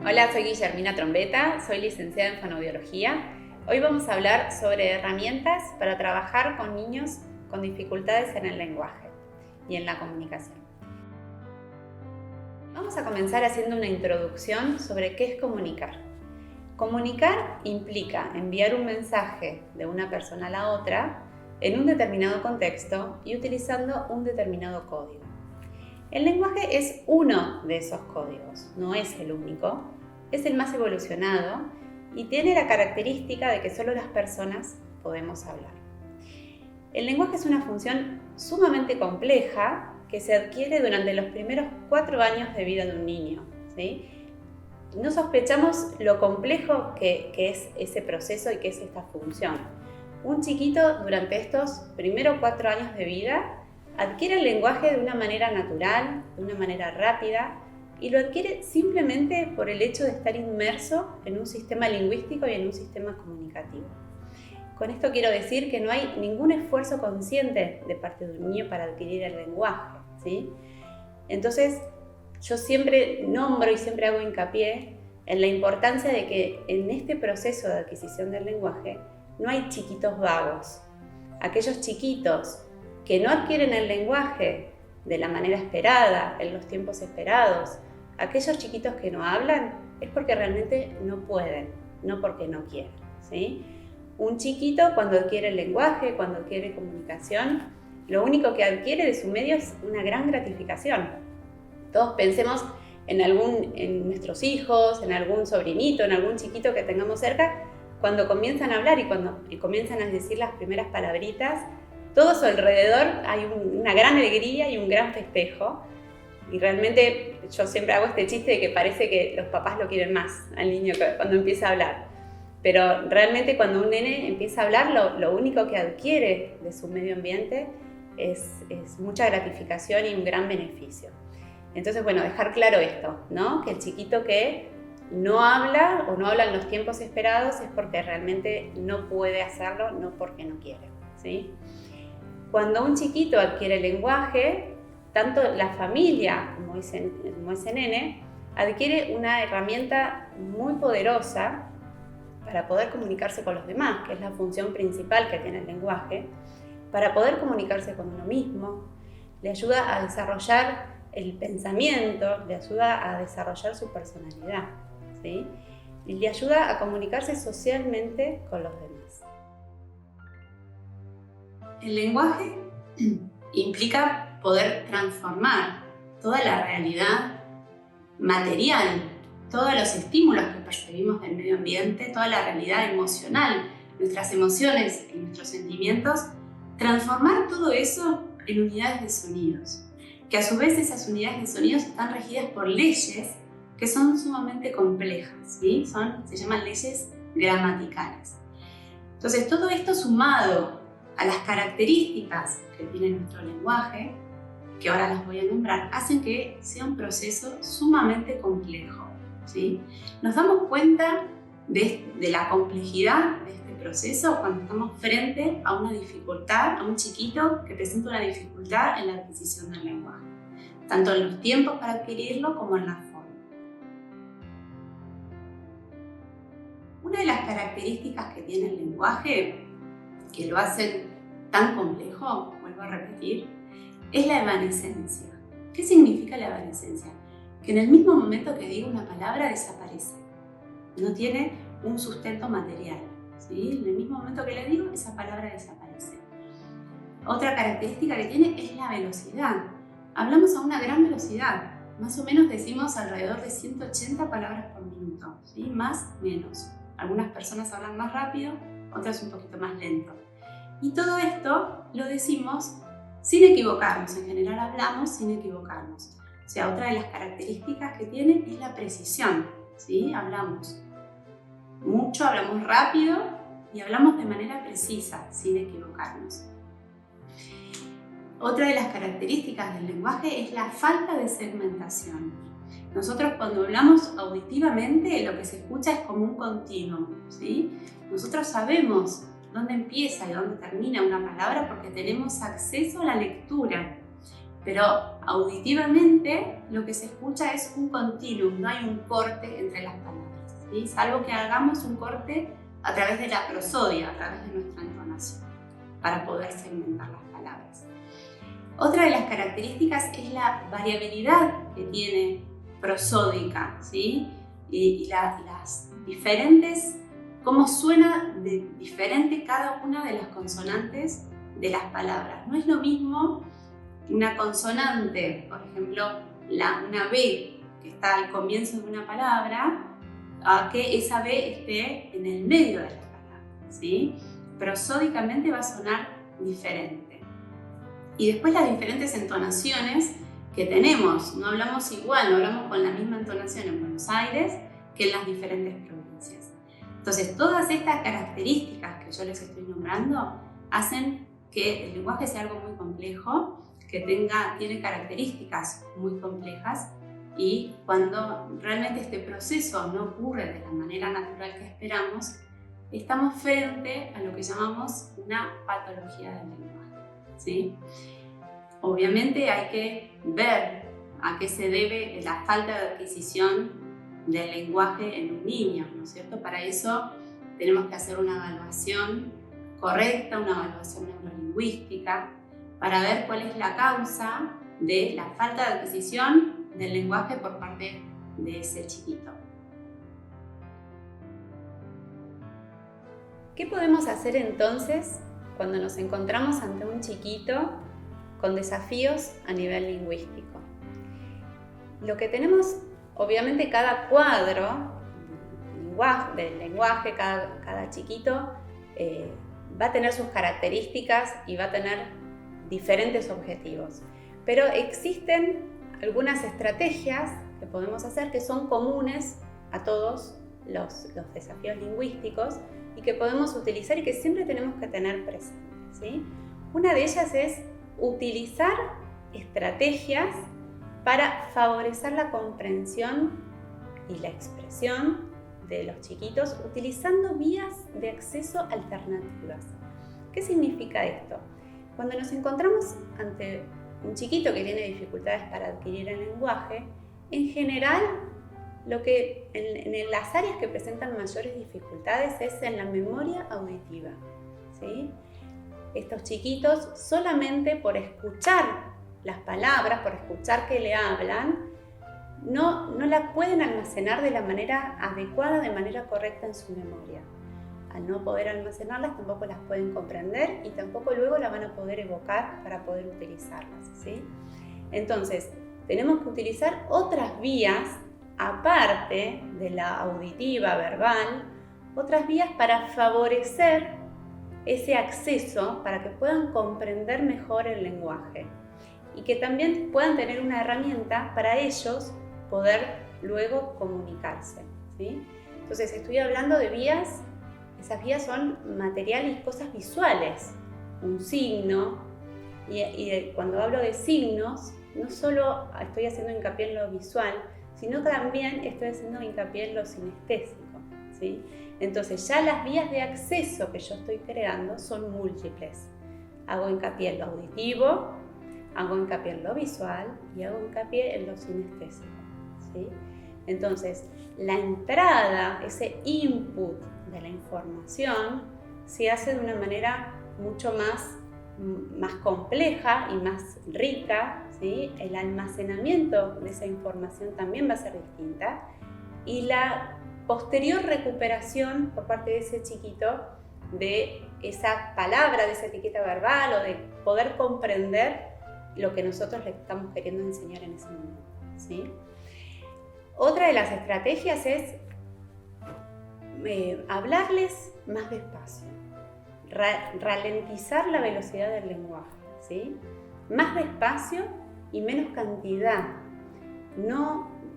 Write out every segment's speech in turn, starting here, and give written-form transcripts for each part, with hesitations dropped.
Hola, soy Guillermina Trombetta, soy licenciada en fonoaudiología. Hoy vamos a hablar sobre herramientas para trabajar con niños con dificultades en el lenguaje y en la comunicación. Vamos a comenzar haciendo una introducción sobre qué es comunicar. Comunicar implica enviar un mensaje de una persona a la otra en un determinado contexto y utilizando un determinado código. El lenguaje es uno de esos códigos, no es el único, es el más evolucionado y tiene la característica de que solo las personas podemos hablar. El lenguaje es una función sumamente compleja que se adquiere durante los primeros 4 años de vida de un niño, ¿sí? No sospechamos lo complejo que es ese proceso y que es esta función. Un chiquito durante estos primeros 4 años de vida adquiere el lenguaje de una manera natural, de una manera rápida, y lo adquiere simplemente por el hecho de estar inmerso en un sistema lingüístico y en un sistema comunicativo. Con esto quiero decir que no hay ningún esfuerzo consciente de parte de un niño para adquirir el lenguaje, ¿sí? Entonces, yo siempre nombro y siempre hago hincapié en la importancia de que en este proceso de adquisición del lenguaje no hay chiquitos vagos. Aquellos chiquitos que no adquieren el lenguaje de la manera esperada, en los tiempos esperados, aquellos chiquitos que no hablan, es porque realmente no pueden, no porque no quieren, ¿sí? Un chiquito cuando adquiere el lenguaje, cuando adquiere comunicación, lo único que adquiere de su medio es una gran gratificación. Todos pensemos en nuestros hijos, en algún sobrinito, en algún chiquito que tengamos cerca, cuando comienzan a hablar y cuando comienzan a decir las primeras palabritas, todo a su alrededor hay una gran alegría y un gran festejo. Y realmente yo siempre hago este chiste de que parece que los papás lo quieren más al niño cuando empieza a hablar. Pero realmente cuando un nene empieza a hablar, lo único que adquiere de su medio ambiente es mucha gratificación y un gran beneficio. Entonces, bueno, dejar claro esto, ¿no? Que el chiquito que no habla o no habla en los tiempos esperados es porque realmente no puede hacerlo, no porque no quiere, ¿sí? Cuando un chiquito adquiere el lenguaje, tanto la familia como ese nene adquiere una herramienta muy poderosa para poder comunicarse con los demás, que es la función principal que tiene el lenguaje, para poder comunicarse con uno mismo, le ayuda a desarrollar el pensamiento, le ayuda a desarrollar su personalidad, ¿sí? Y le ayuda a comunicarse socialmente con los demás. El lenguaje implica poder transformar toda la realidad material, todos los estímulos que percibimos del medio ambiente, toda la realidad emocional, nuestras emociones y nuestros sentimientos, transformar todo eso en unidades de sonidos, que a su vez esas unidades de sonidos están regidas por leyes que son sumamente complejas, ¿sí? Se llaman leyes gramaticales. Entonces, todo esto sumado a las características que tiene nuestro lenguaje, que ahora las voy a nombrar, hacen que sea un proceso sumamente complejo, ¿sí? Nos damos cuenta de la complejidad de este proceso cuando estamos frente a una dificultad, a un chiquito que presenta una dificultad en la adquisición del lenguaje, tanto en los tiempos para adquirirlo como en la forma. Una de las características que tiene el lenguaje, que lo hacen tan complejo, vuelvo a repetir, es la evanescencia. ¿Qué significa la evanescencia? Que en el mismo momento que digo una palabra desaparece. No tiene un sustento material, ¿sí? En el mismo momento que le digo, esa palabra desaparece. Otra característica que tiene es la velocidad. Hablamos a una gran velocidad. Más o menos decimos alrededor de 180 palabras por minuto, ¿sí? Más, menos. Algunas personas hablan más rápido, otras un poquito más lento. Y todo esto lo decimos sin equivocarnos. En general hablamos sin equivocarnos. O sea, otra de las características que tiene es la precisión, ¿sí? Hablamos mucho, hablamos rápido y hablamos de manera precisa, sin equivocarnos. Otra de las características del lenguaje es la falta de segmentación. Nosotros cuando hablamos auditivamente lo que se escucha es como un continuo, ¿sí? Nosotros sabemos dónde empieza y dónde termina una palabra porque tenemos acceso a la lectura, pero auditivamente lo que se escucha es un continuum, no hay un corte entre las palabras, ¿sí? Salvo que hagamos un corte a través de la prosodia, a través de nuestra entonación, para poder segmentar las palabras. Otra de las características es la variabilidad que tiene prosódica, ¿sí? Y las diferentes, cómo suena de diferente cada una de las consonantes de las palabras. No es lo mismo una consonante, por ejemplo, una B que está al comienzo de una palabra, a que esa B esté en el medio de la palabra, ¿sí? Prosódicamente va a sonar diferente. Y después las diferentes entonaciones que tenemos, no hablamos igual, no hablamos con la misma entonación en Buenos Aires que en las diferentes provincias. Entonces, todas estas características que yo les estoy nombrando hacen que el lenguaje sea algo muy complejo, que tiene características muy complejas, y cuando realmente este proceso no ocurre de la manera natural que esperamos, estamos frente a lo que llamamos una patología del lenguaje, ¿sí? Obviamente hay que ver a qué se debe la falta de adquisición del lenguaje en un niño, ¿no es cierto? Para eso tenemos que hacer una evaluación correcta, una evaluación neurolingüística, para ver cuál es la causa de la falta de adquisición del lenguaje por parte de ese chiquito. ¿Qué podemos hacer entonces cuando nos encontramos ante un chiquito con desafíos a nivel lingüístico? Lo que tenemos, obviamente, cada cuadro del lenguaje, cada chiquito va a tener sus características y va a tener diferentes objetivos. Pero existen algunas estrategias que podemos hacer que son comunes a todos los desafíos lingüísticos y que podemos utilizar y que siempre tenemos que tener presentes, ¿sí? Una de ellas es utilizar estrategias para favorecer la comprensión y la expresión de los chiquitos utilizando vías de acceso alternativas. ¿Qué significa esto? Cuando nos encontramos ante un chiquito que tiene dificultades para adquirir el lenguaje, en general, en las áreas que presentan mayores dificultades es en la memoria auditiva, ¿sí? Estos chiquitos, solamente por escuchar las palabras, por escuchar que le hablan, no las pueden almacenar de la manera adecuada, de manera correcta en su memoria. Al no poder almacenarlas, tampoco las pueden comprender y tampoco luego las van a poder evocar para poder utilizarlas, ¿sí? Entonces, tenemos que utilizar otras vías, aparte de la auditiva, verbal, otras vías para favorecer ese acceso, para que puedan comprender mejor el lenguaje y que también puedan tener una herramienta para ellos poder luego comunicarse, ¿sí? Entonces, estoy hablando de vías. Esas vías son materiales y cosas visuales, un signo, y cuando hablo de signos, no solo estoy haciendo hincapié en lo visual, sino también estoy haciendo hincapié en lo sinestésico, ¿sí? Entonces ya las vías de acceso que yo estoy creando son múltiples. Hago hincapié en lo auditivo, hago hincapié en lo visual y hago hincapié en lo sinestésico, ¿sí? Entonces, la entrada, ese input de la información, se hace de una manera mucho más compleja y más rica, ¿sí? El almacenamiento de esa información también va a ser distinta y la posterior recuperación por parte de ese chiquito de esa palabra, de esa etiqueta verbal o de poder comprender lo que nosotros le estamos queriendo enseñar en ese momento, ¿sí? Otra de las estrategias es hablarles más despacio, ralentizar la velocidad del lenguaje, ¿sí? Más despacio y menos cantidad.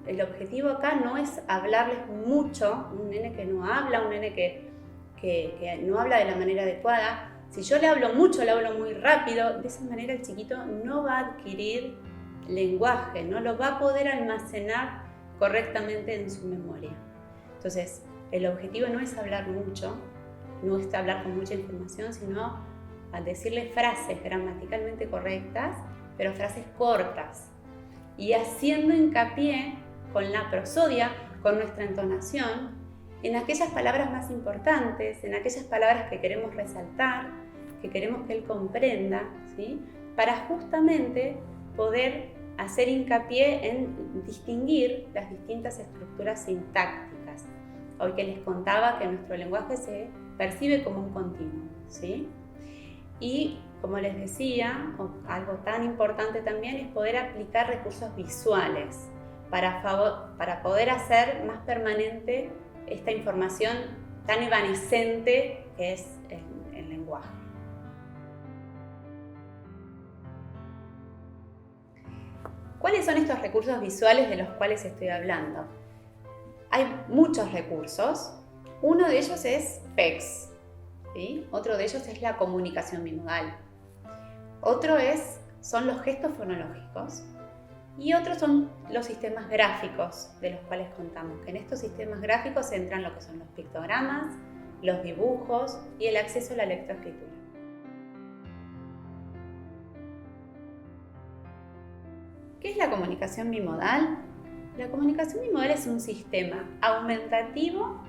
El objetivo acá no es hablarles mucho, un nene que no habla, un nene que no habla de la manera adecuada. Si yo le hablo mucho, le hablo muy rápido, de esa manera el chiquito no va a adquirir lenguaje, no lo va a poder almacenar correctamente en su memoria. Entonces, el objetivo no es hablar mucho, no es hablar con mucha información, sino a decirle frases gramaticalmente correctas, pero frases cortas. Y haciendo hincapié con la prosodia, con nuestra entonación, en aquellas palabras más importantes, en aquellas palabras que queremos resaltar, que queremos que él comprenda, ¿sí? Para justamente poder hacer hincapié en distinguir las distintas estructuras sintácticas. Hoy que les contaba que nuestro lenguaje se percibe como un continuo, ¿sí? Y como les decía, algo tan importante también es poder aplicar recursos visuales para poder hacer más permanente esta información tan evanescente que es el lenguaje. ¿Cuáles son estos recursos visuales de los cuales estoy hablando? Hay muchos recursos. Uno de ellos es PECS, ¿sí? Otro de ellos es la comunicación bimodal. Otro son los gestos fonológicos. Y otros son los sistemas gráficos de los cuales contamos, que en estos sistemas gráficos entran lo que son los pictogramas, los dibujos y el acceso a la lectoescritura. ¿Qué es la comunicación bimodal? La comunicación bimodal es un sistema aumentativo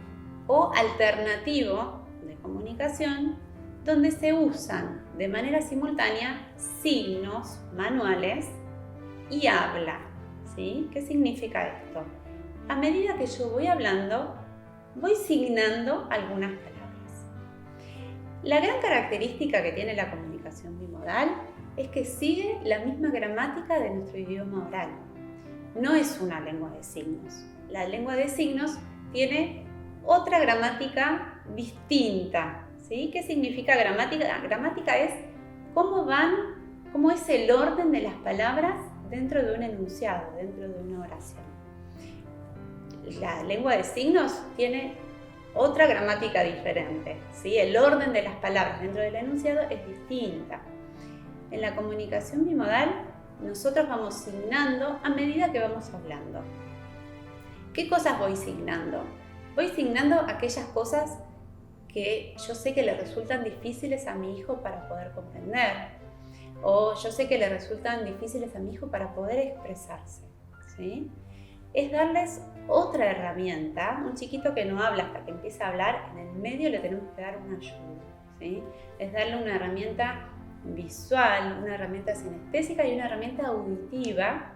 o alternativo de comunicación donde se usan de manera simultánea signos manuales y habla, ¿sí? ¿Qué significa esto? A medida que yo voy hablando, voy signando algunas palabras. La gran característica que tiene la comunicación bimodal es que sigue la misma gramática de nuestro idioma oral. No es una lengua de signos. La lengua de signos tiene otra gramática distinta, ¿sí? ¿Qué significa gramática? Gramática es cómo es el orden de las palabras dentro de un enunciado, dentro de una oración. La lengua de signos tiene otra gramática diferente, ¿sí? El orden de las palabras dentro del enunciado es distinta. En la comunicación bimodal, nosotros vamos signando a medida que vamos hablando. ¿Qué cosas voy signando? Voy signando aquellas cosas que yo sé que le resultan difíciles a mi hijo para poder comprender, o yo sé que le resultan difíciles a mi hijo para poder expresarse, ¿sí? Es darles otra herramienta. Un chiquito que no habla hasta que empieza a hablar, en el medio le tenemos que dar una ayuda, ¿sí? Es darle una herramienta visual, una herramienta sinestésica y una herramienta auditiva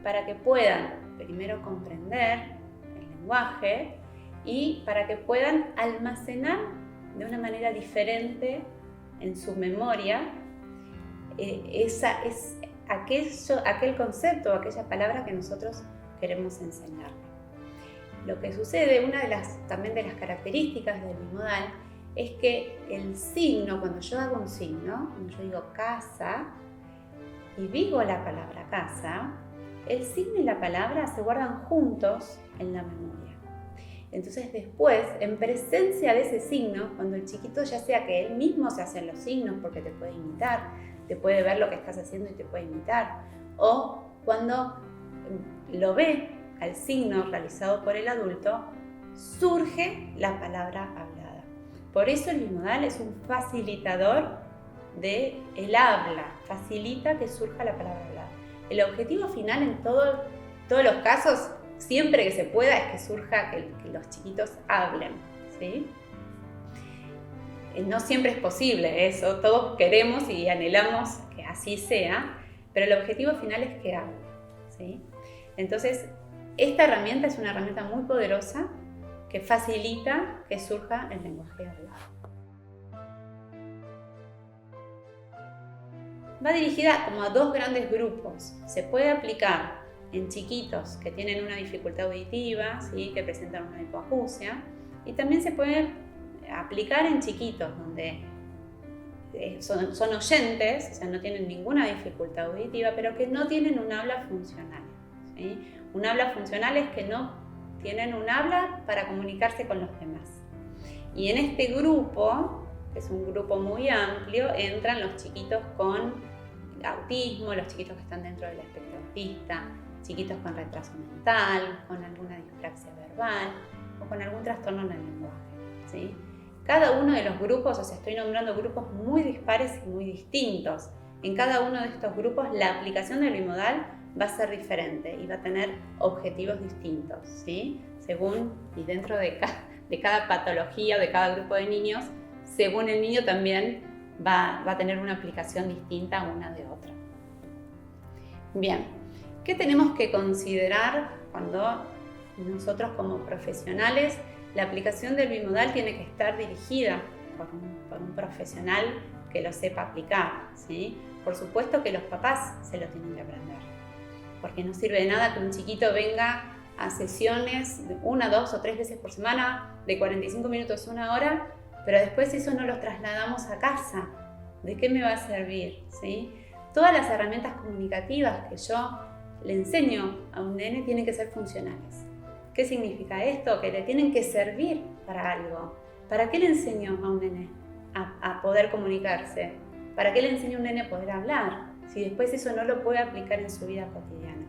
para que puedan primero comprender el lenguaje y para que puedan almacenar de una manera diferente en su memoria aquel concepto, aquella palabra que nosotros queremos enseñarle. Lo que sucede, también de las características del bimodal, es que el signo, cuando yo hago un signo, cuando yo digo casa y digo la palabra casa, el signo y la palabra se guardan juntos en la memoria. Entonces después, en presencia de ese signo, cuando el chiquito, ya sea que él mismo se hace los signos porque te puede imitar, te puede ver lo que estás haciendo y te puede imitar, o cuando lo ve al signo realizado por el adulto, surge la palabra hablada. Por eso el bimodal es un facilitador del habla, facilita que surja la palabra hablada. El objetivo final en todos los casos, siempre que se pueda, es que surja, que los chiquitos hablen, ¿sí? No siempre es posible eso, todos queremos y anhelamos que así sea, pero el objetivo final es que hablen, ¿sí? Entonces, esta herramienta es una herramienta muy poderosa que facilita que surja el lenguaje hablado. Va dirigida como a dos grandes grupos. Se puede aplicar en chiquitos que tienen una dificultad auditiva, ¿sí? Que presentan una hipoacusia, y también se puede aplicar en chiquitos donde son oyentes, o sea, no tienen ninguna dificultad auditiva, pero que no tienen un habla funcional, ¿sí? Un habla funcional es que no tienen un habla para comunicarse con los demás. Y en este grupo, que es un grupo muy amplio, entran los chiquitos con autismo, los chiquitos que están dentro del espectro autista, chiquitos con retraso mental, con alguna dispraxia verbal o con algún trastorno en el lenguaje, ¿sí? Cada uno de los grupos, o sea, estoy nombrando grupos muy dispares y muy distintos, en cada uno de estos grupos la aplicación del bimodal va a ser diferente y va a tener objetivos distintos, ¿sí? Según y dentro de cada patología o de cada grupo de niños, según el niño también va a tener una aplicación distinta una de otra. Bien, ¿qué tenemos que considerar cuando nosotros como profesionales la aplicación del bimodal tiene que estar dirigida por un profesional que lo sepa aplicar, ¿sí? Por supuesto que los papás se lo tienen que aprender, porque no sirve de nada que un chiquito venga a sesiones 1, 2 o 3 veces por semana de 45 minutos a 1 hora, pero después eso no lo trasladamos a casa. ¿De qué me va a servir? ¿Sí? Todas las herramientas comunicativas que yo le enseño a un nene tienen que ser funcionales. ¿Qué significa esto? Que le tienen que servir para algo. ¿Para qué le enseño a un nene a poder comunicarse? ¿Para qué le enseño a un nene a poder hablar? Si después eso no lo puede aplicar en su vida cotidiana.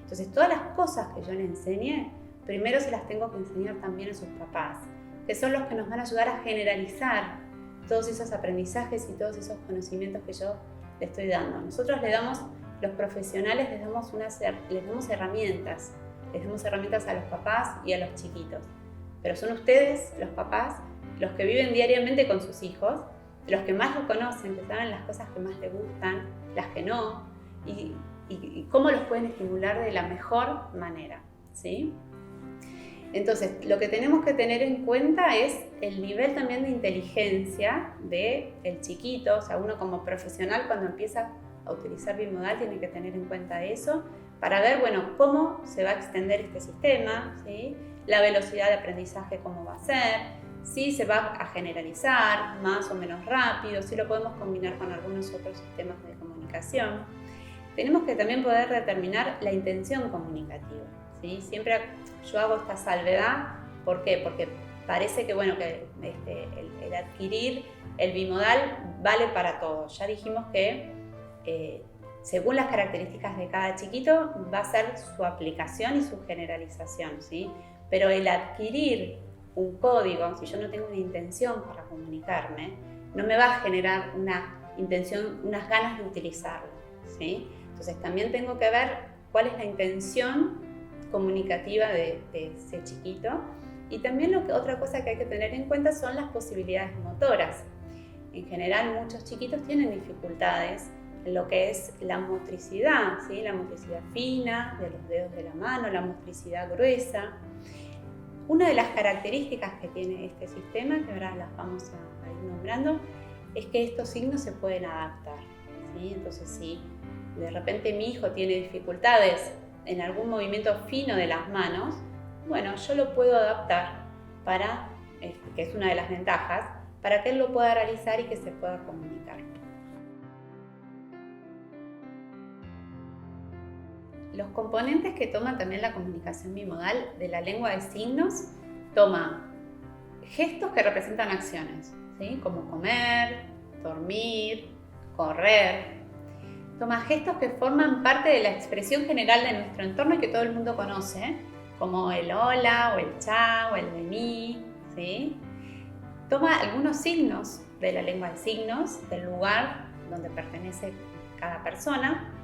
Entonces, todas las cosas que yo le enseñe, primero se las tengo que enseñar también a sus papás, que son los que nos van a ayudar a generalizar todos esos aprendizajes y todos esos conocimientos que yo le estoy dando. Nosotros los profesionales les damos herramientas a los papás y a los chiquitos. Pero son ustedes, los papás, los que viven diariamente con sus hijos, los que más los conocen, que saben las cosas que más les gustan, las que no, y cómo los pueden estimular de la mejor manera, ¿sí? Entonces, lo que tenemos que tener en cuenta es el nivel también de inteligencia del chiquito. O sea, uno como profesional cuando empieza a utilizar bimodal tiene que tener en cuenta eso para ver, bueno, cómo se va a extender este sistema, ¿sí? La velocidad de aprendizaje cómo va a ser, si se va a generalizar más o menos rápido, si lo podemos combinar con algunos otros sistemas de comunicación. Tenemos que también poder determinar la intención comunicativa, ¿sí? Siempre yo hago esta salvedad. ¿Por qué? Porque parece que, bueno, que el adquirir el bimodal vale para todos. Ya dijimos que según las características de cada chiquito va a ser su aplicación y su generalización, ¿sí? Pero el adquirir un código, si yo no tengo una intención para comunicarme, no me va a generar una intención, unas ganas de utilizarlo, ¿sí? Entonces también tengo que ver cuál es la intención comunicativa de ese chiquito. Y también otra cosa que hay que tener en cuenta son las posibilidades motoras. En general muchos chiquitos tienen dificultades en lo que es la motricidad, ¿sí? La motricidad fina de los dedos de la mano, la motricidad gruesa. Una de las características que tiene este sistema, que ahora las vamos a ir nombrando, es que estos signos se pueden adaptar, ¿sí? Entonces, si de repente mi hijo tiene dificultades en algún movimiento fino de las manos, bueno, yo lo puedo adaptar para, que es una de las ventajas, para que él lo pueda realizar y que se pueda comunicar. Los componentes que toma también la comunicación bimodal de la lengua de signos, toma gestos que representan acciones, ¿sí? Como comer, dormir, correr. Toma gestos que forman parte de la expresión general de nuestro entorno y que todo el mundo conoce, como el hola o el chao o el vení, ¿sí? Toma algunos signos de la lengua de signos, del lugar donde pertenece cada persona.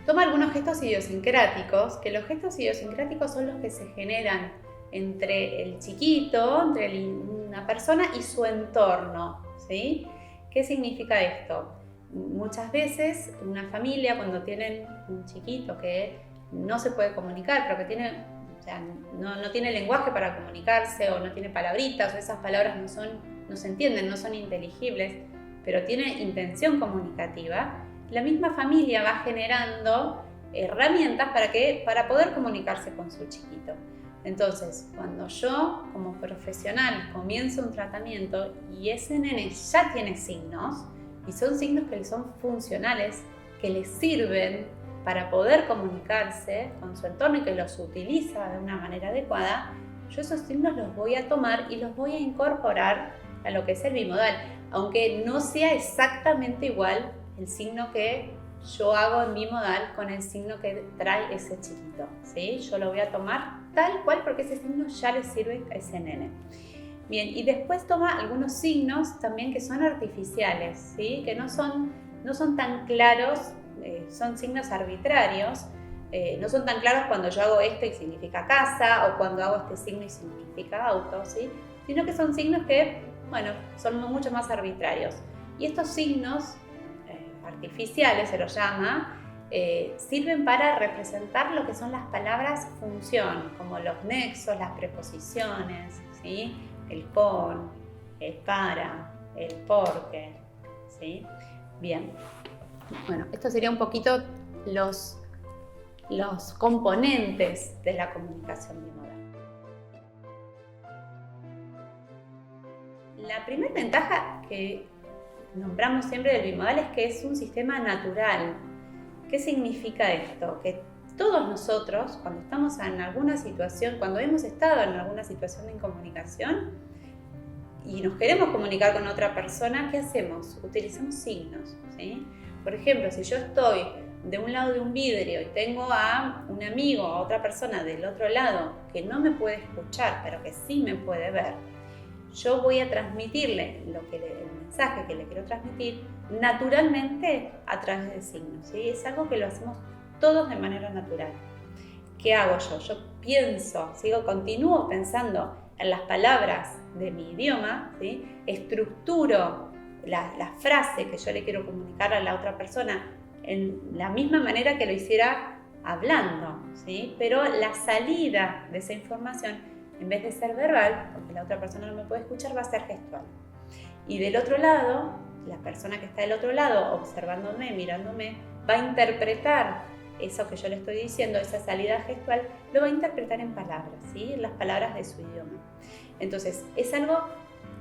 Toma algunos gestos idiosincráticos, que los gestos idiosincráticos son los que se generan entre el chiquito, entre una persona y su entorno, ¿sí? ¿Qué significa esto? Muchas veces una familia, cuando tienen un chiquito que no se puede comunicar, pero que tiene, o sea, no tiene lenguaje para comunicarse o no tiene palabritas o esas palabras no se entienden, no son inteligibles, pero tiene intención comunicativa, la misma familia va generando herramientas para poder comunicarse con su chiquito. Entonces, cuando yo como profesional comienzo un tratamiento y ese nene ya tiene signos, y son signos que le son funcionales, que le sirven para poder comunicarse con su entorno y que los utiliza de una manera adecuada, yo esos signos los voy a tomar y los voy a incorporar a lo que es el bimodal, aunque no sea exactamente igual el signo que yo hago en bimodal con el signo que trae ese chiquito, ¿sí? Yo lo voy a tomar tal cual porque ese signo ya le sirve a ese nene. Bien, y después toma algunos signos también que son artificiales, ¿sí? Que no son no son tan claros, son signos arbitrarios, no son tan claros cuando yo hago esto y significa casa, o cuando hago este signo y significa auto, ¿sí? Sino que son signos que, bueno, son mucho más arbitrarios. Y estos signos artificiales, se los llama, sirven para representar lo que son las palabras función, como los nexos, las preposiciones, ¿sí? El con, el para, el porque, ¿sí? Bien, bueno, esto sería un poquito los componentes de la comunicación bimodal. La primera ventaja que nombramos siempre del bimodal es que es un sistema natural. ¿Qué significa esto? Que todos nosotros, cuando estamos en alguna situación, cuando hemos estado en alguna situación de incomunicación y nos queremos comunicar con otra persona, ¿qué hacemos? Utilizamos signos, ¿sí? Por ejemplo, si yo estoy de un lado de un vidrio y tengo a un amigo, a otra persona del otro lado que no me puede escuchar, pero que sí me puede ver, yo voy a transmitirle el mensaje que le quiero transmitir naturalmente a través de signos, ¿sí? Es algo que lo hacemos todos de manera natural. ¿Qué hago yo? Yo pienso, continúo pensando en las palabras de mi idioma, ¿sí? Estructuro la frase que yo le quiero comunicar a la otra persona en la misma manera que lo hiciera hablando, ¿sí? Pero la salida de esa información, en vez de ser verbal, porque la otra persona no me puede escuchar, va a ser gestual. Y del otro lado, la persona que está del otro lado, observándome, mirándome, va a interpretar eso que yo le estoy diciendo, esa salida gestual, lo va a interpretar en palabras, ¿sí? En las palabras de su idioma. Entonces, es algo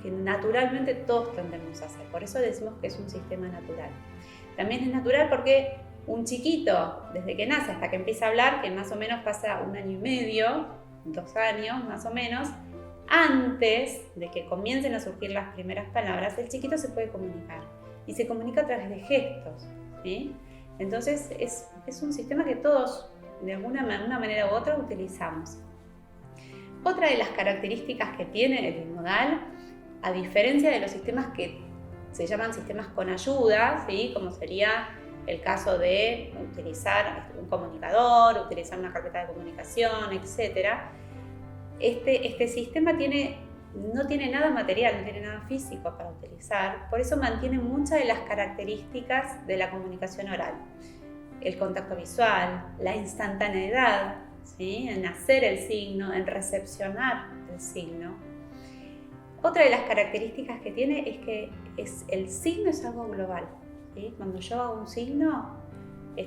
que naturalmente todos tendemos a hacer. Por eso decimos que es un sistema natural. También es natural porque un chiquito, desde que nace hasta que empieza a hablar, que más o menos pasa 1 año y medio, 2 años más o menos, antes de que comiencen a surgir las primeras palabras, el chiquito se puede comunicar. Y se comunica a través de gestos, ¿sí? Entonces es un sistema que todos, de una manera u otra, utilizamos. Otra de las características que tiene el bimodal, a diferencia de los sistemas que se llaman sistemas con ayuda, ¿sí? Como sería el caso de utilizar un comunicador, utilizar una carpeta de comunicación, etc. Este sistema no tiene nada material, no tiene nada físico para utilizar, por eso mantiene muchas de las características de la comunicación oral. El contacto visual, la instantaneidad, ¿sí? En hacer el signo, en recepcionar el signo. Otra de las características que tiene es que el signo es algo global, ¿sí? Cuando yo hago un signo, que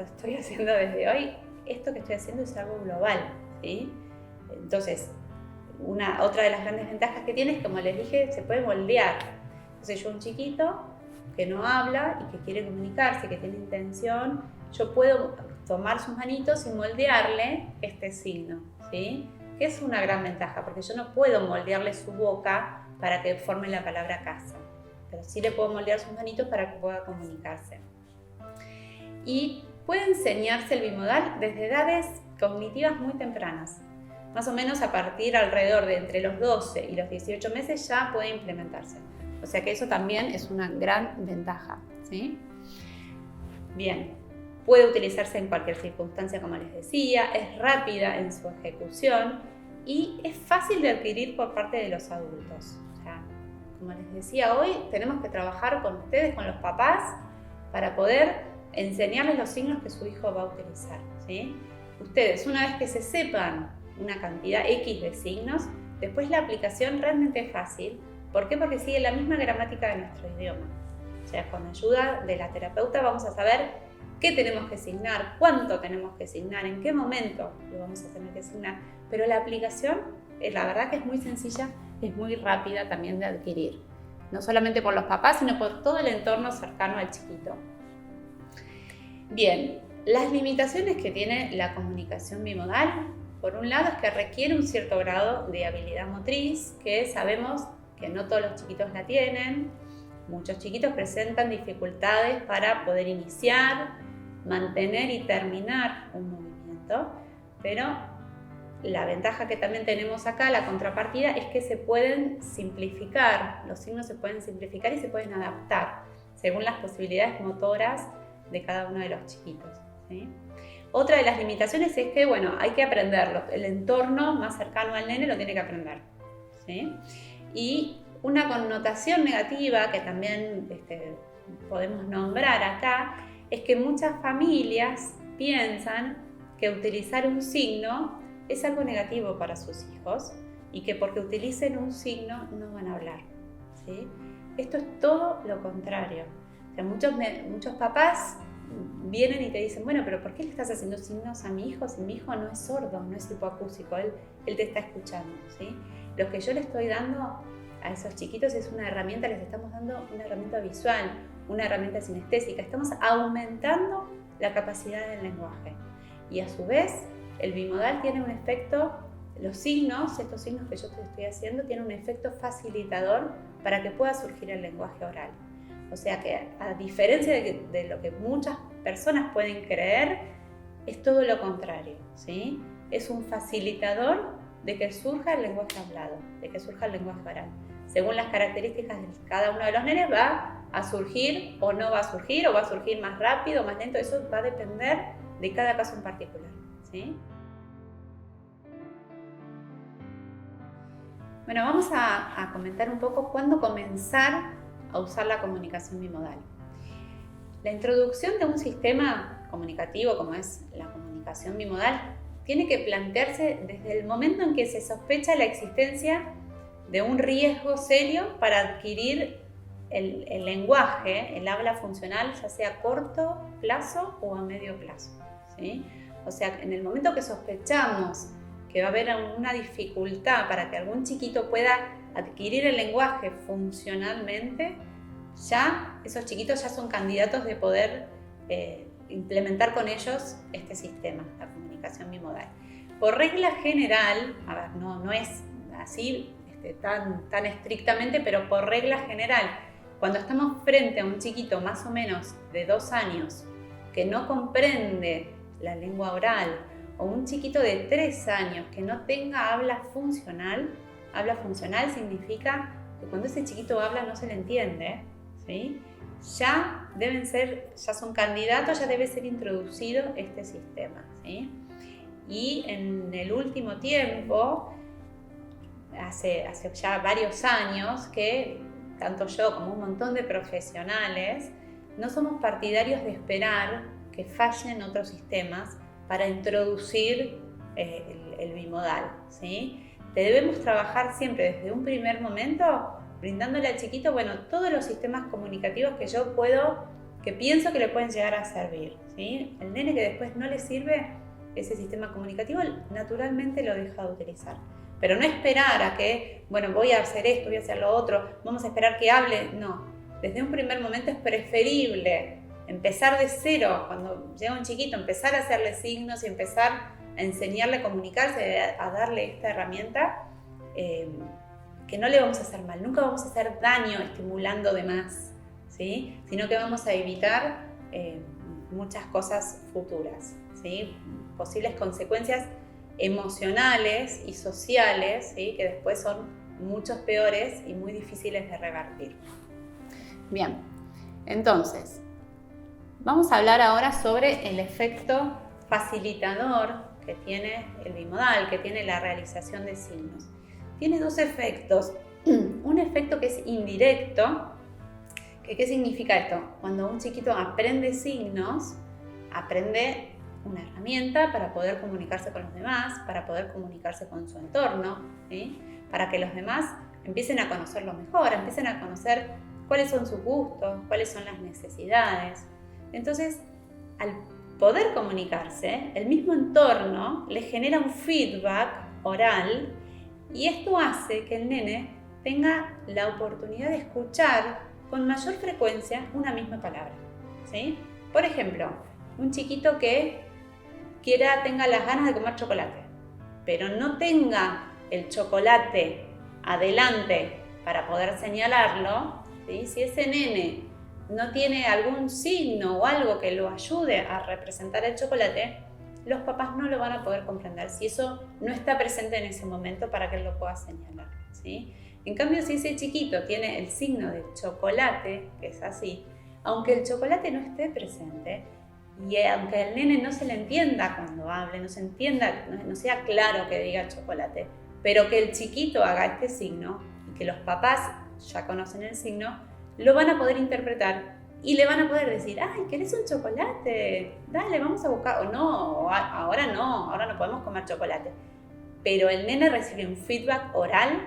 estoy haciendo desde hoy, esto que estoy haciendo es algo global, ¿sí? Entonces, otra de las grandes ventajas que tiene es, como les dije, se puede moldear. Entonces, yo un chiquito que no habla y que quiere comunicarse, que tiene intención, yo puedo tomar sus manitos y moldearle este signo, ¿sí? Que es una gran ventaja, porque yo no puedo moldearle su boca para que forme la palabra casa, pero sí le puedo moldear sus manitos para que pueda comunicarse. Y puede enseñarse el bimodal desde edades cognitivas muy tempranas. Más o menos a partir alrededor de entre los 12 y los 18 meses ya puede implementarse. O sea que eso también es una gran ventaja, ¿sí? Bien, puede utilizarse en cualquier circunstancia, como les decía, es rápida en su ejecución y es fácil de adquirir por parte de los adultos. O sea, como les decía, hoy tenemos que trabajar con ustedes, con los papás, para poder enseñarles los signos que su hijo va a utilizar, ¿sí? Ustedes, una vez que se sepan una cantidad X de signos, después la aplicación realmente es fácil. ¿Por qué? Porque sigue la misma gramática de nuestro idioma. O sea, con ayuda de la terapeuta vamos a saber qué tenemos que signar, cuánto tenemos que signar, en qué momento lo vamos a tener que signar. Pero la aplicación, la verdad que es muy sencilla, es muy rápida también de adquirir. No solamente por los papás, sino por todo el entorno cercano al chiquito. Bien, las limitaciones que tiene la comunicación bimodal, por un lado, es que requiere un cierto grado de habilidad motriz, que sabemos que no todos los chiquitos la tienen. Muchos chiquitos presentan dificultades para poder iniciar, mantener y terminar un movimiento, pero la ventaja que también tenemos acá, la contrapartida, es que se pueden simplificar, los signos se pueden simplificar y se pueden adaptar. según las posibilidades motoras de cada uno de los chiquitos, ¿sí? Otra de las limitaciones es que, bueno, hay que aprenderlo. El entorno más cercano al nene lo tiene que aprender, ¿sí? Y una connotación negativa que también podemos nombrar acá es que muchas familias piensan que utilizar un signo es algo negativo para sus hijos y que porque utilicen un signo no van a hablar, ¿sí? Esto es todo lo contrario. O sea, muchos papás vienen y te dicen, bueno, pero ¿por qué le estás haciendo signos a mi hijo si mi hijo no es sordo, no es hipoacúsico, él te está escuchando, ¿sí? Lo que yo le estoy dando a esos chiquitos es una herramienta, les estamos dando una herramienta visual, una herramienta sinestésica, estamos aumentando la capacidad del lenguaje. Y a su vez, el bimodal tiene un efecto, los signos, estos signos que yo te estoy haciendo, tienen un efecto facilitador para que pueda surgir el lenguaje oral. O sea que, a diferencia de lo que muchas personas pueden creer, es todo lo contrario, ¿sí? Es un facilitador de que surja el lenguaje hablado, de que surja el lenguaje oral. Según las características de cada uno de los nenes va a surgir o no va a surgir, o va a surgir más rápido o más lento, eso va a depender de cada caso en particular, ¿sí? Bueno, vamos a comentar un poco cuándo comenzar a usar la comunicación bimodal. La introducción de un sistema comunicativo como es la comunicación bimodal tiene que plantearse desde el momento en que se sospecha la existencia de un riesgo serio para adquirir el lenguaje, el habla funcional, ya sea a corto plazo o a medio plazo, ¿sí? O sea, en el momento que sospechamos que va a haber una dificultad para que algún chiquito pueda adquirir el lenguaje funcionalmente, ya esos chiquitos ya son candidatos de poder implementar con ellos este sistema, la comunicación bimodal. Por regla general, a ver, no es así tan estrictamente, pero por regla general, cuando estamos frente a un chiquito más o menos de 2 años que no comprende la lengua oral, o un chiquito de 3 años que no tenga habla funcional significa que cuando ese chiquito habla no se le entiende, ¿sí? Ya son candidatos, ya debe ser introducido este sistema, ¿sí? Y en el último tiempo, hace ya varios años, que tanto yo como un montón de profesionales no somos partidarios de esperar que fallen otros sistemas para introducir el bimodal, ¿sí? Debemos trabajar siempre desde un primer momento brindándole al chiquito, bueno, todos los sistemas comunicativos que pienso que le pueden llegar a servir, ¿sí? El nene que después no le sirve ese sistema comunicativo, naturalmente lo deja de utilizar. Pero no esperar a que, bueno, voy a hacer esto, voy a hacer lo otro, vamos a esperar que hable, no. Desde un primer momento es preferible empezar de cero, cuando llega un chiquito, empezar a hacerle signos y empezar a enseñarle a comunicarse, a darle esta herramienta, que no le vamos a hacer mal, nunca vamos a hacer daño estimulando de más, ¿sí? Sino que vamos a evitar muchas cosas futuras, ¿sí? Posibles consecuencias emocionales y sociales, ¿sí? Que después son muchos peores y muy difíciles de revertir. Bien, entonces, vamos a hablar ahora sobre el efecto facilitador que tiene el bimodal, que tiene la realización de signos. Tiene 2 efectos. Un efecto que es indirecto. ¿Qué significa esto? Cuando un chiquito aprende signos, aprende una herramienta para poder comunicarse con los demás, para poder comunicarse con su entorno, ¿sí? Para que los demás empiecen a conocerlo mejor, empiecen a conocer cuáles son sus gustos, cuáles son las necesidades. Entonces, al poder comunicarse, el mismo entorno le genera un feedback oral y esto hace que el nene tenga la oportunidad de escuchar con mayor frecuencia una misma palabra, ¿sí? Por ejemplo, un chiquito que tenga las ganas de comer chocolate, pero no tenga el chocolate adelante para poder señalarlo, ¿sí? Si ese nene no tiene algún signo o algo que lo ayude a representar el chocolate, los papás no lo van a poder comprender si eso no está presente en ese momento para que él lo pueda señalar, ¿sí? En cambio, si ese chiquito tiene el signo del chocolate, que es así, aunque el chocolate no esté presente y aunque al nene no se le entienda cuando hable, no se entienda, no sea claro que diga chocolate, pero que el chiquito haga este signo y que los papás ya conocen el signo, lo van a poder interpretar y le van a poder decir, ay, ¿querés un chocolate? Dale, vamos a buscar, o no, ahora no podemos comer chocolate. Pero el nene recibe un feedback oral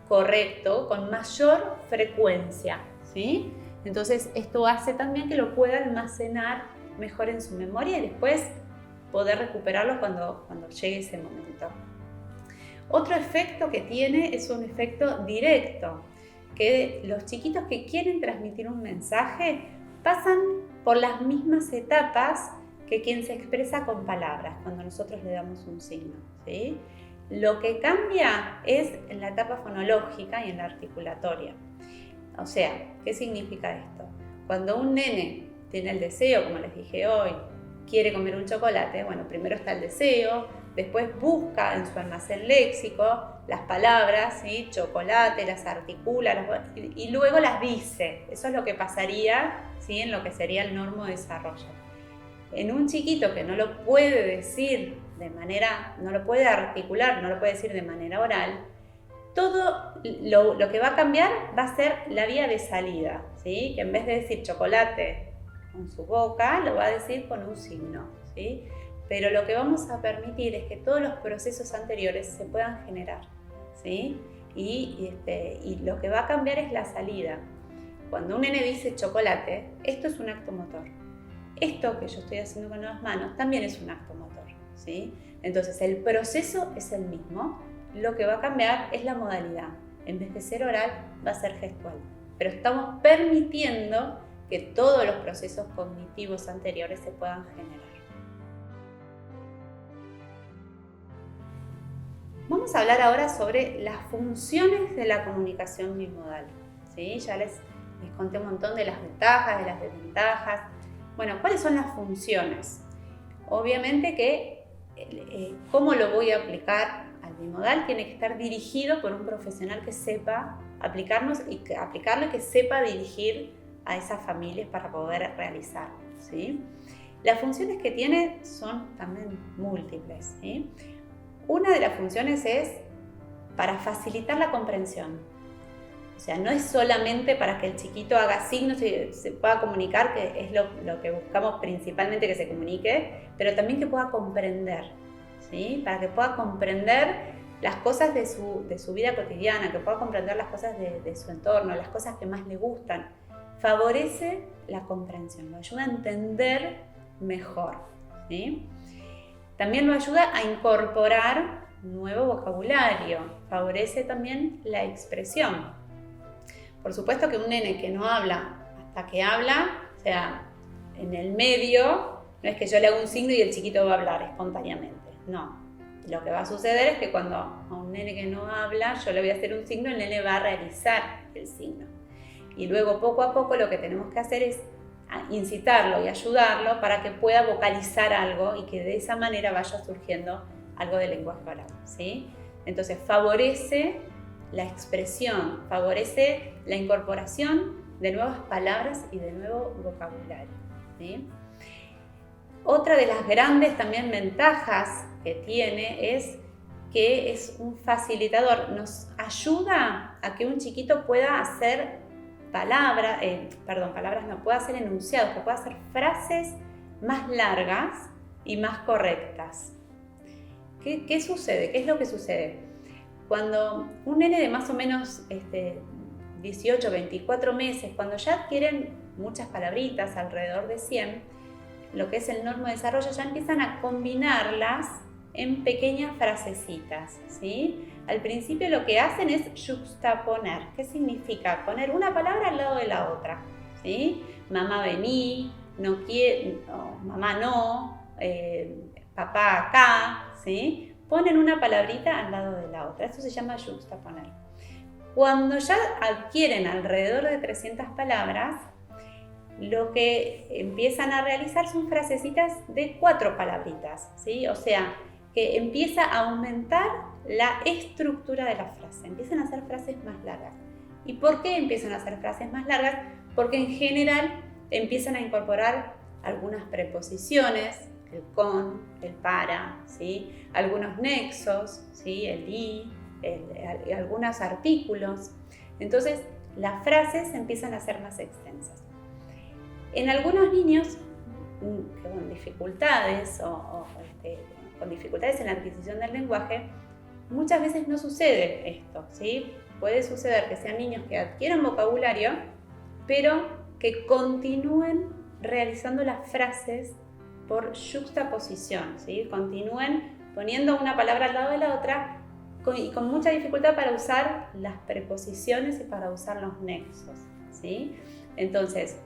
correcto, con mayor frecuencia, ¿sí? Entonces esto hace también que lo pueda almacenar mejor en su memoria y después poder recuperarlo cuando llegue ese momento. Otro efecto que tiene es un efecto directo, que los chiquitos que quieren transmitir un mensaje pasan por las mismas etapas que quien se expresa con palabras, cuando nosotros le damos un signo, ¿sí? Lo que cambia es en la etapa fonológica y en la articulatoria. O sea, ¿qué significa esto? Cuando un nene tiene el deseo, como les dije hoy, quiere comer un chocolate, bueno, primero está el deseo, después busca en su almacén léxico las palabras, ¿sí? Chocolate, las articula y luego las dice. Eso es lo que pasaría, ¿sí? En lo que sería el normodesarrollo. En un chiquito que no lo puede decir no lo puede articular, no lo puede decir de manera oral, todo lo que va a cambiar va a ser la vía de salida, ¿sí? Que en vez de decir chocolate con su boca, lo va a decir con un signo, ¿sí? Pero lo que vamos a permitir es que todos los procesos anteriores se puedan generar, ¿sí? Y lo que va a cambiar es la salida. Cuando un nene dice chocolate, esto es un acto motor. Esto que yo estoy haciendo con las manos también es un acto motor, ¿sí? Entonces el proceso es el mismo, lo que va a cambiar es la modalidad. En vez de ser oral, va a ser gestual. Pero estamos permitiendo que todos los procesos cognitivos anteriores se puedan generar. Vamos a hablar ahora sobre las funciones de la comunicación bimodal, ¿sí? Ya les conté un montón de las ventajas, de las desventajas. Bueno, ¿cuáles son las funciones? Obviamente que cómo lo voy a aplicar al bimodal tiene que estar dirigido por un profesional que sepa aplicarlo y que sepa dirigir a esas familias para poder realizarlo, ¿sí? Las funciones que tiene son también múltiples, ¿sí? Una de las funciones es para facilitar la comprensión. O sea, no es solamente para que el chiquito haga signos y se pueda comunicar, que es lo que buscamos principalmente que se comunique, pero también que pueda comprender, ¿sí? Para que pueda comprender las cosas de su vida cotidiana, que pueda comprender las cosas de su entorno, las cosas que más le gustan. Favorece la comprensión, lo ayuda a entender mejor, ¿sí? También lo ayuda a incorporar nuevo vocabulario, favorece también la expresión. Por supuesto que un nene que no habla hasta que habla, o sea, en el medio, no es que yo le haga un signo y el chiquito va a hablar espontáneamente, no. Lo que va a suceder es que cuando a un nene que no habla, yo le voy a hacer un signo, el nene va a realizar el signo. Y luego poco a poco lo que tenemos que hacer es incitarlo y ayudarlo para que pueda vocalizar algo y que de esa manera vaya surgiendo algo de lenguaje oral, ¿sí? Entonces favorece la expresión, favorece la incorporación de nuevas palabras y de nuevo vocabulario, ¿sí? Otra de las grandes también ventajas que tiene es que es un facilitador, nos ayuda a que un chiquito pueda hacer pueda hacer enunciados, que pueda hacer frases más largas y más correctas. ¿Qué sucede? ¿Qué es lo que sucede? Cuando un nene de más o menos 18, 24 meses, cuando ya adquieren muchas palabritas, alrededor de 100, lo que es el normodesarrollo, ya empiezan a combinarlas en pequeñas frasecitas, ¿sí? Al principio lo que hacen es juxtaponer. ¿Qué significa? Poner una palabra al lado de la otra, ¿sí? Mamá vení, no quiero, no, mamá no, papá acá, ¿sí? Ponen una palabrita al lado de la otra. Esto se llama juxtaponer. Cuando ya adquieren alrededor de 300 palabras, lo que empiezan a realizar son frasecitas de 4 palabritas, ¿sí? O sea, que empieza a aumentar la estructura de la frase. Empiezan a hacer frases más largas. ¿Y por qué empiezan a hacer frases más largas? Porque en general empiezan a incorporar algunas preposiciones, el con, el para, ¿sí? Algunos nexos, ¿sí? El y, algunos artículos. Entonces, las frases empiezan a ser más extensas. En algunos niños con dificultades con dificultades en la adquisición del lenguaje, muchas veces no sucede esto, ¿sí? Puede suceder que sean niños que adquieran vocabulario, pero que continúen realizando las frases por yuxtaposición, ¿sí? Continúen poniendo una palabra al lado de la otra y con mucha dificultad para usar las preposiciones y para usar los nexos, ¿sí? Entonces,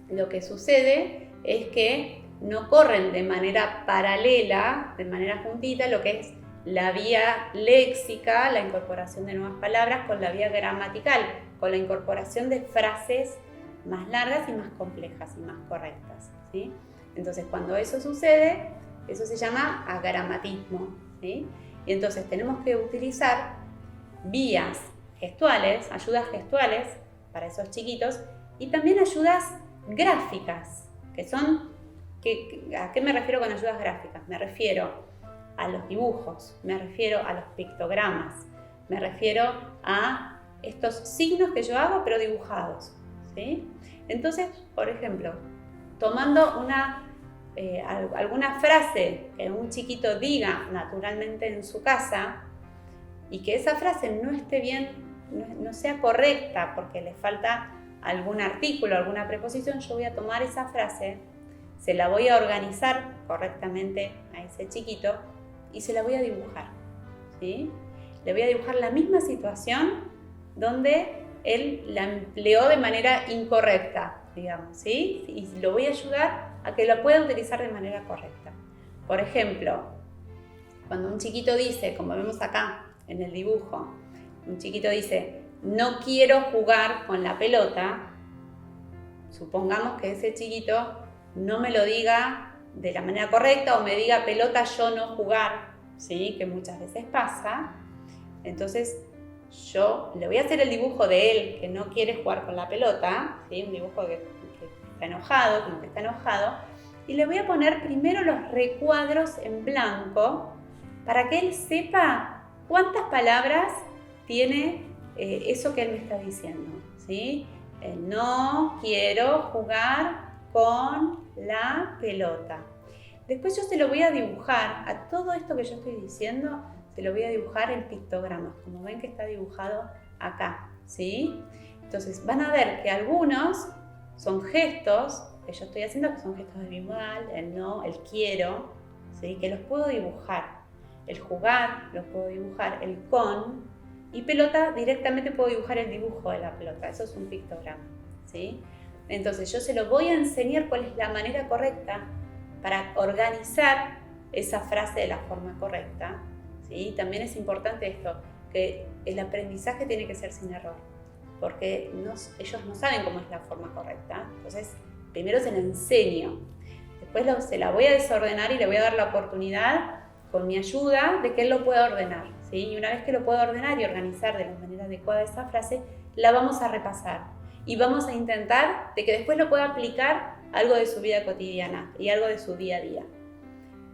lo que sucede es que no corren de manera paralela, de manera juntita, lo que es la vía léxica, la incorporación de nuevas palabras, con la vía gramatical, con la incorporación de frases más largas y más complejas y más correctas, ¿sí? Entonces, cuando eso sucede, eso se llama agramatismo, ¿sí? Y entonces tenemos que utilizar vías gestuales, ayudas gestuales para esos chiquitos y también ayudas gráficas, que son, ¿a qué me refiero con ayudas gráficas? Me refiero a los dibujos, me refiero a los pictogramas, me refiero a estos signos que yo hago pero dibujados, ¿sí? Entonces, por ejemplo, tomando alguna frase que un chiquito diga naturalmente en su casa y que esa frase no esté bien, no sea correcta porque le falta algún artículo, alguna preposición, yo voy a tomar esa frase, se la voy a organizar correctamente a ese chiquito y se la voy a dibujar, ¿sí? Le voy a dibujar la misma situación donde él la empleó de manera incorrecta, digamos, ¿sí? Y lo voy a ayudar a que lo pueda utilizar de manera correcta. Por ejemplo, cuando un chiquito dice, como vemos acá en el dibujo, un chiquito dice, no quiero jugar con la pelota, supongamos que ese chiquito no me lo diga de la manera correcta o me diga pelota yo no jugar, ¿sí? Que muchas veces pasa. Entonces yo le voy a hacer el dibujo de él que no quiere jugar con la pelota, ¿sí? Un dibujo que está enojado, como que está enojado, y le voy a poner primero los recuadros en blanco para que él sepa cuántas palabras tiene eso que él me está diciendo, ¿sí? No quiero jugar con la pelota. Después yo se lo voy a dibujar, a todo esto que yo estoy diciendo, se lo voy a dibujar en pictogramas, como ven que está dibujado acá, ¿sí? Entonces van a ver que algunos son gestos que yo estoy haciendo, que son gestos de bimodal, el no, el quiero, ¿sí? Que los puedo dibujar. El jugar los puedo dibujar, el con, y pelota directamente puedo dibujar el dibujo de la pelota, eso es un pictograma, ¿sí? Entonces yo se lo voy a enseñar cuál es la manera correcta para organizar esa frase de la forma correcta, ¿sí? También es importante esto, que el aprendizaje tiene que ser sin error, porque ellos no saben cómo es la forma correcta, entonces primero se la enseño, después se la voy a desordenar y le voy a dar la oportunidad con mi ayuda de que él lo pueda ordenar, ¿sí? Y una vez que lo pueda ordenar y organizar de la manera adecuada esa frase, la vamos a repasar y vamos a intentar de que después lo pueda aplicar a algo de su vida cotidiana y algo de su día a día.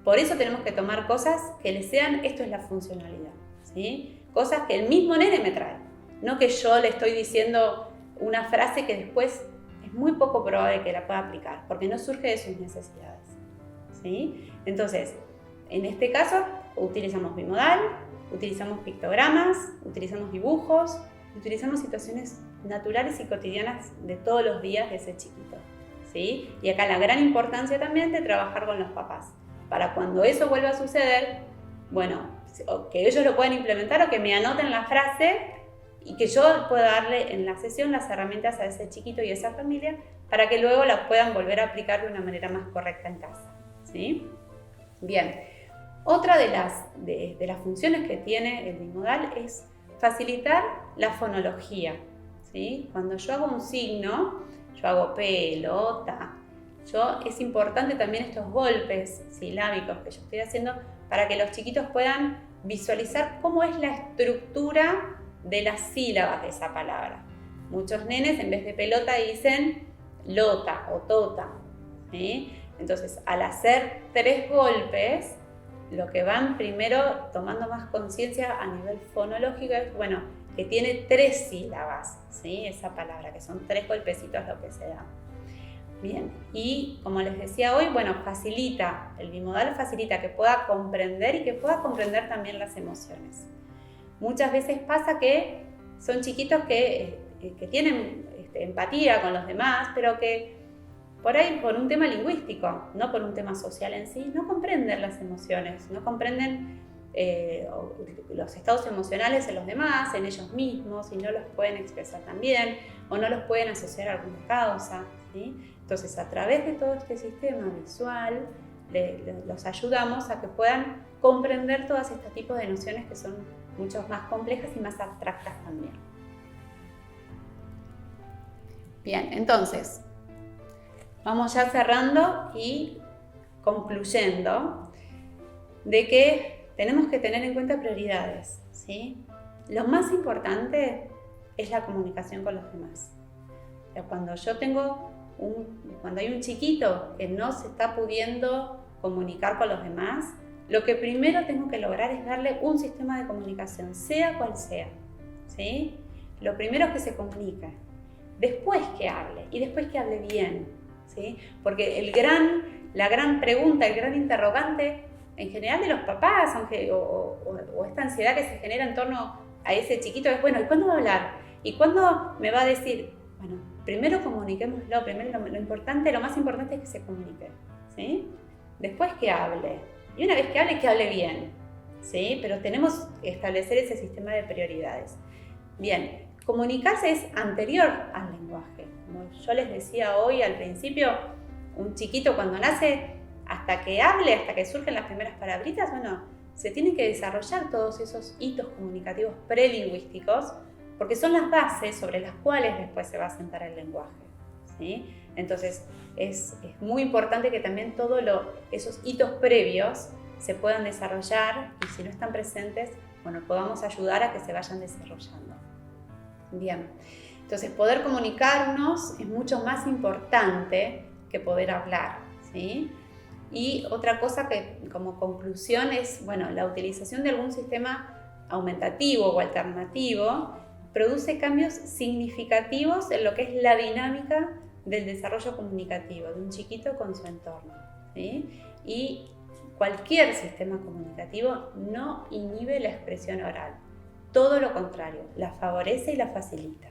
Por eso tenemos que tomar cosas que le sean, esto es la funcionalidad, ¿sí? Cosas que el mismo nene me trae, no que yo le estoy diciendo una frase que después es muy poco probable que la pueda aplicar, porque no surge de sus necesidades, ¿sí? Entonces, en este caso, utilizamos bimodal, utilizamos pictogramas, utilizamos dibujos, utilizamos situaciones naturales y cotidianas de todos los días de ese chiquito, ¿sí? Y acá la gran importancia también de trabajar con los papás, para cuando eso vuelva a suceder, bueno, que ellos lo puedan implementar o que me anoten la frase y que yo pueda darle en la sesión las herramientas a ese chiquito y a esa familia para que luego las puedan volver a aplicar de una manera más correcta en casa, ¿sí? Bien. Otra de las funciones que tiene el bimodal es facilitar la fonología, ¿sí? Cuando yo hago un signo, yo hago pelota, es importante también estos golpes silábicos que yo estoy haciendo para que los chiquitos puedan visualizar cómo es la estructura de las sílabas de esa palabra. Muchos nenes en vez de pelota dicen lota o tota, ¿sí? Entonces, al hacer 3 golpes, lo que van primero tomando más conciencia a nivel fonológico es, bueno, que tiene 3 sílabas, ¿sí? Esa palabra, que son 3 golpecitos lo que se da. Bien, y como les decía hoy, bueno, el bimodal facilita que pueda comprender y que pueda comprender también las emociones. Muchas veces pasa que son chiquitos que tienen empatía con los demás, pero que por ahí por un tema lingüístico, no por un tema social en sí, no comprenden las emociones, no comprenden los estados emocionales en los demás, en ellos mismos, y no los pueden expresar también, o no los pueden asociar a alguna causa, ¿sí? Entonces, a través de todo este sistema visual, los ayudamos a que puedan comprender todos estos tipos de nociones que son mucho más complejas y más abstractas también. Bien, entonces, vamos ya cerrando y concluyendo de que tenemos que tener en cuenta prioridades, ¿sí? Lo más importante es la comunicación con los demás. O sea, cuando hay un chiquito que no se está pudiendo comunicar con los demás, lo que primero tengo que lograr es darle un sistema de comunicación, sea cual sea, ¿sí? Lo primero es que se comunique, después que hable, y después que hable bien, ¿sí? Porque la gran pregunta, el gran interrogante, en general de los papás, o esta ansiedad que se genera en torno a ese chiquito es, bueno, ¿y cuándo va a hablar? ¿Y cuándo me va a decir? Bueno, primero comuniquémoslo, lo importante, lo más importante es que se comunique, ¿sí? Después que hable, y una vez que hable bien, ¿sí? Pero tenemos que establecer ese sistema de prioridades. Bien, comunicarse es anterior al lenguaje. Como yo les decía hoy al principio, un chiquito cuando nace, hasta que hable, hasta que surgen las primeras palabritas, bueno, se tienen que desarrollar todos esos hitos comunicativos prelingüísticos, porque son las bases sobre las cuales después se va a sentar el lenguaje, ¿sí? Entonces, es muy importante que también todos esos hitos previos se puedan desarrollar, y si no están presentes, bueno, podamos ayudar a que se vayan desarrollando. Bien, entonces poder comunicarnos es mucho más importante que poder hablar, ¿sí? Y otra cosa que como conclusión es, bueno, la utilización de algún sistema aumentativo o alternativo produce cambios significativos en lo que es la dinámica del desarrollo comunicativo de un chiquito con su entorno, ¿sí? Y cualquier sistema comunicativo no inhibe la expresión oral, todo lo contrario, la favorece y la facilita.